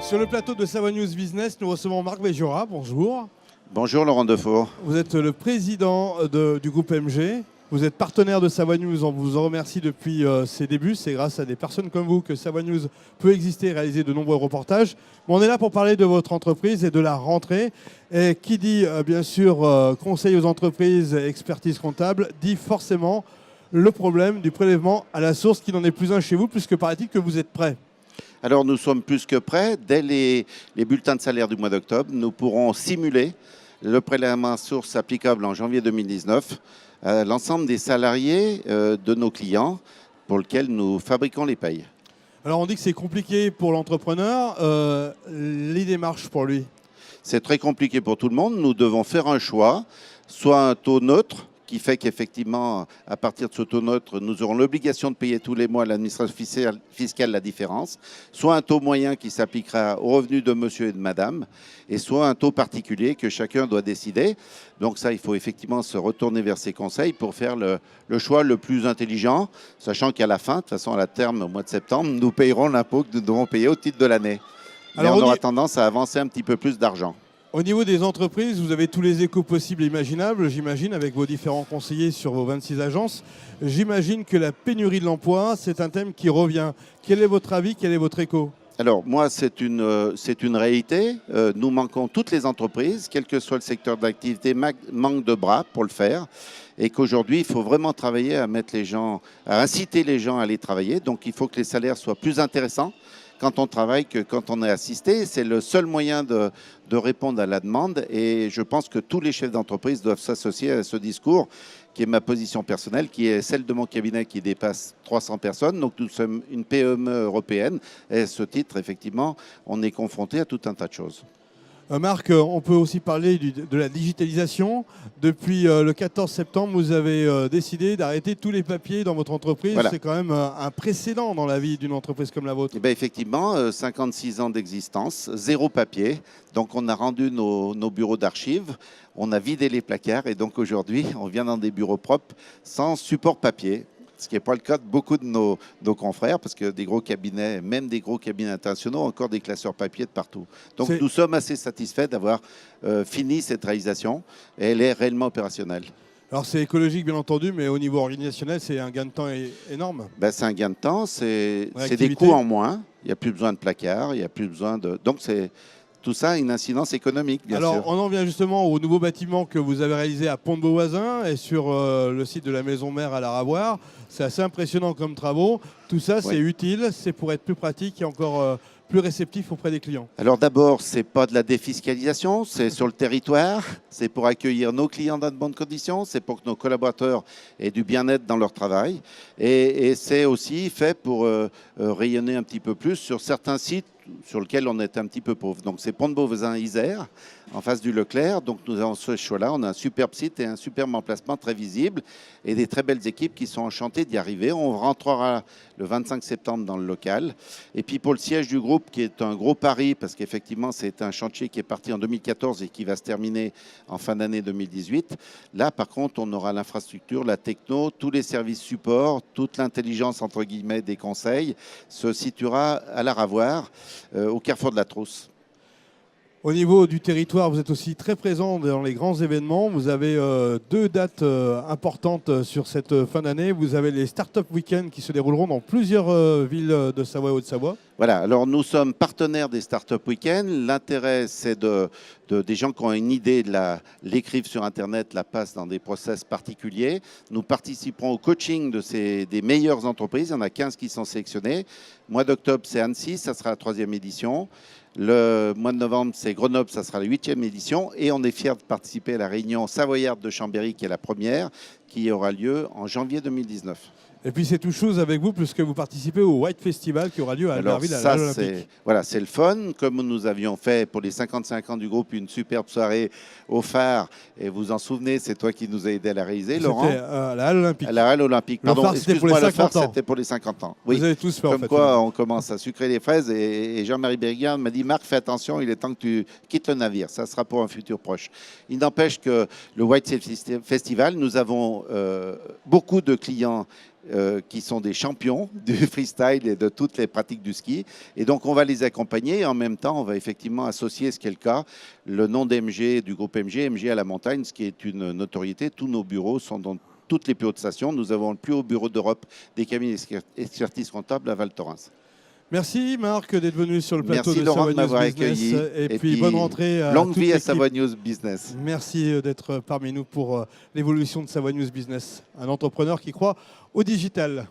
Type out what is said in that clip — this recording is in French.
Sur le plateau de Savoie News Business, nous recevons Marc Véjora. Bonjour. Bonjour Laurent Defour. Vous êtes le président du groupe MG. Vous êtes partenaire de Savoie News. On vous en remercie depuis ses débuts. C'est grâce à des personnes comme vous que Savoie News peut exister et réaliser de nombreux reportages. Mais on est là pour parler de votre entreprise et de la rentrée. Et qui dit bien sûr conseil aux entreprises, expertise comptable, dit forcément le problème du prélèvement à la source qui n'en est plus un chez vous, puisque paraît-il que vous êtes prêt. Alors nous sommes plus que prêts. Dès les bulletins de salaire du mois d'octobre, nous pourrons simuler le prélèvement à source applicable en janvier 2019 à l'ensemble des salariés de nos clients pour lesquels nous fabriquons les payes. Alors on dit que c'est compliqué pour l'entrepreneur. Les démarches pour lui. C'est très compliqué pour tout le monde. Nous devons faire un choix, soit un taux neutre, qui fait qu'effectivement, à partir de ce taux neutre, nous aurons l'obligation de payer tous les mois à l'administration fiscale la différence, soit un taux moyen qui s'appliquera aux revenus de monsieur et de madame, et soit un taux particulier que chacun doit décider. Donc ça, il faut effectivement se retourner vers ces conseils pour faire le choix le plus intelligent, sachant qu'à la fin, de toute façon, à la terme, au mois de septembre, nous payerons l'impôt que nous devons payer au titre de l'année. Mais on aura tendance à avancer un petit peu plus d'argent. Au niveau des entreprises, vous avez tous les échos possibles et imaginables, j'imagine, avec vos différents conseillers sur vos 26 agences. J'imagine que la pénurie de l'emploi, c'est un thème qui revient. Quel est votre avis, quel est votre écho ? Alors, moi, c'est une réalité. Nous manquons toutes les entreprises, quel que soit le secteur d'activité, manque de bras pour le faire. Et qu'aujourd'hui, il faut vraiment travailler à inciter les gens à aller travailler. Donc, il faut que les salaires soient plus intéressants quand on travaille que quand on est assisté. C'est le seul moyen de répondre à la demande. Et je pense que tous les chefs d'entreprise doivent s'associer à ce discours, qui est ma position personnelle, qui est celle de mon cabinet qui dépasse 300 personnes. Donc nous sommes une PME européenne. Et à ce titre, effectivement, on est confronté à tout un tas de choses. Marc, on peut aussi parler de la digitalisation. Depuis le 14 septembre, vous avez décidé d'arrêter tous les papiers dans votre entreprise. Voilà. C'est quand même un précédent dans la vie d'une entreprise comme la vôtre. Et bien effectivement, 56 ans d'existence, zéro papier. Donc on a rendu nos bureaux d'archives, on a vidé les placards et donc aujourd'hui, on vient dans des bureaux propres sans support papier. Ce qui n'est pas le cas de beaucoup de nos confrères, parce que des gros cabinets, même des gros cabinets internationaux, ont encore des classeurs papier de partout. Donc nous sommes assez satisfaits d'avoir fini cette réalisation et elle est réellement opérationnelle. Alors c'est écologique bien entendu, mais au niveau organisationnel, c'est un gain de temps énorme. Ben, c'est un gain de temps, c'est des coûts en moins, il n'y a plus besoin de placards, il n'y a plus besoin de... Donc c'est... Tout ça a une incidence économique, bien sûr. Alors, on en vient justement au nouveau bâtiment que vous avez réalisé à Pont-de-Beauvoisin et sur le site de la Maison Mère à la Ravoire. C'est assez impressionnant comme travaux. Tout ça, c'est utile, c'est pour être plus pratique et encore plus réceptif auprès des clients. Alors d'abord, ce n'est pas de la défiscalisation, c'est sur le territoire, c'est pour accueillir nos clients dans de bonnes conditions, c'est pour que nos collaborateurs aient du bien-être dans leur travail. Et c'est aussi fait pour rayonner un petit peu plus sur certains sites sur lequel on est un petit peu pauvre. Donc c'est Pont-de-Beauvoisin-Isère, en face du Leclerc. Donc nous avons ce choix-là. On a un superbe site et un superbe emplacement très visible et des très belles équipes qui sont enchantées d'y arriver. On rentrera le 25 septembre dans le local. Et puis pour le siège du groupe, qui est un gros pari, parce qu'effectivement c'est un chantier qui est parti en 2014 et qui va se terminer en fin d'année 2018. Là par contre, on aura l'infrastructure, la techno, tous les services supports, toute l'intelligence entre guillemets des conseils se situera à la Ravoire, au carrefour de la Trousse. Au niveau du territoire, vous êtes aussi très présent dans les grands événements. Vous avez deux dates importantes sur cette fin d'année. Vous avez les Startup Weekends qui se dérouleront dans plusieurs villes de Savoie et Haute-Savoie. Voilà, alors nous sommes partenaires des Startup Weekends. L'intérêt, c'est des gens qui ont une idée, l'écrivent sur Internet, la passent dans des process particuliers. Nous participerons au coaching des meilleures entreprises. Il y en a 15 qui sont sélectionnées. Mois d'octobre, c'est Annecy, ça sera la 3e édition. Le mois de novembre, c'est Grenoble, ça sera la 8e édition. Et on est fiers de participer à la réunion savoyarde de Chambéry, qui est la première, qui aura lieu en janvier 2019. Et puis c'est tout chose avec vous, puisque vous participez au White Festival qui aura lieu à Albertville à l'Olympique. Voilà, c'est le fun. Comme nous avions fait pour les 55 ans du groupe une superbe soirée au phare. Et vous en souvenez, c'est toi qui nous as aidé à la réaliser, Laurent. C'était à la Halle Olympique. À la Halle Olympique. Pardon, excuse-moi, le phare, c'était pour les 50 ans. Oui. Vous avez tous fait, Comme en fait. Quoi, on commence à sucrer les fraises. Et Jean-Marie Berguin m'a dit, Marc, fais attention, il est temps que tu quittes le navire. Ça sera pour un futur proche. Il n'empêche que le White Festival, nous avons beaucoup de clients qui sont des champions du freestyle et de toutes les pratiques du ski. Et donc, on va les accompagner et en même temps, on va effectivement associer, ce qui est le cas, le nom d'MG, du groupe MG à la montagne, ce qui est une notoriété. Tous nos bureaux sont dans toutes les plus hautes stations. Nous avons le plus haut bureau d'Europe des cabines d'expertise comptable à Val Thorens. Merci Marc d'être venu sur le plateau Merci de Laurent Savoie de m'avoir News Business. accueilli. Et puis bonne rentrée à longue toute vie à l'équipe. Savoie News Business. Merci d'être parmi nous pour l'évolution de Savoie News Business. Un entrepreneur qui croit au digital.